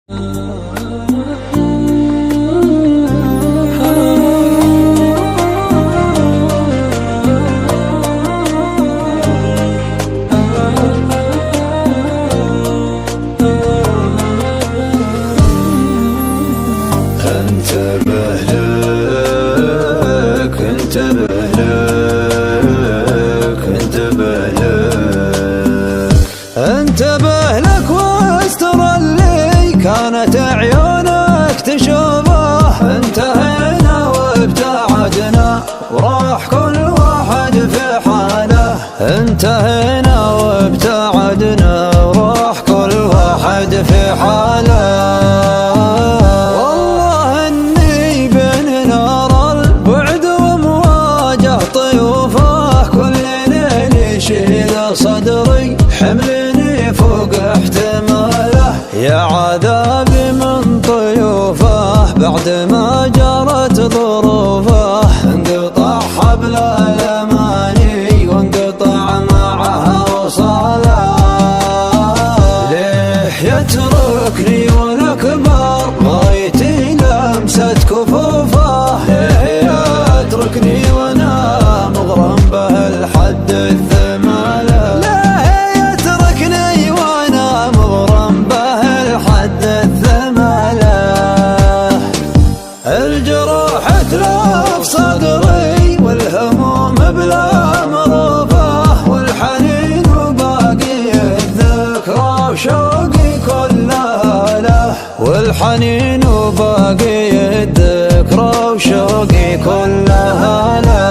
انتبه لك واستر اللي كانت عيونك تشوفه. انتهينا وابتعدنا وراح كل واحد في حاله. انتهينا وابتعدنا وراح كل واحد في حاله. والله اني بين نار البعد ومواجه طيوفه. كل ليل يشيل صدري حملني فوق احتماله. يا عذابي من طيوفه بعد ما جرت ظروفه. انقطع حبل الاماني وانقطع معها وصاله. ليه يتركني والاكبر غايتي لمسة كفوفه. ليه يتركني وانا مغرم به الحد الثماله. الجروح تلف صدري والهموم بلا مروفه. والحنين وباقي الذكرى وشوقي كلها له. والحنين وباقي الذكرى وشوقي كلها له.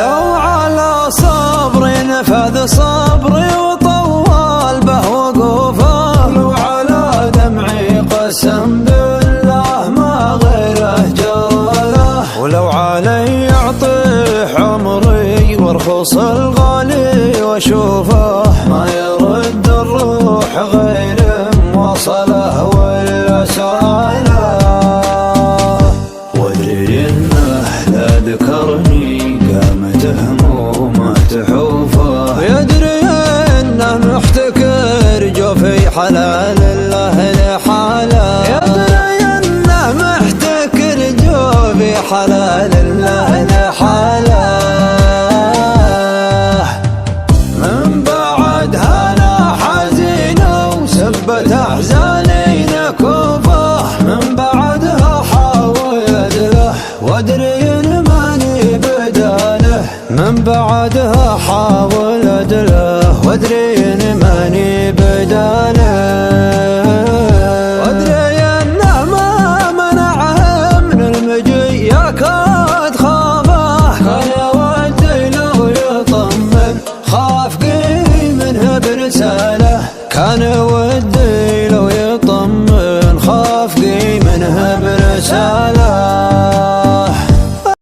لو على صبري نفذ صبري وطول به وقوفه. لو على دمعي قسم ولو علي أعطيه عمري وارخص الغالي واشوفه. ما يرد الروح غير وصله ولا ساله. وادري انه لا ذكرني قامت همومه تحوفه. ويدري انه محتكر جوفي حلال الله لحاله. يدري انه محتكر جوفي حلال الله لحاله. من بعدها انا حزين وسبت احزاني نكوفه. من بعدها حاول ادله وادري ان ماني بداله. من بعدها حاول ادله وادري ان ماني بداله. كاد خافه كان يودي لو يطمن. خاف قيمنه برساله. كان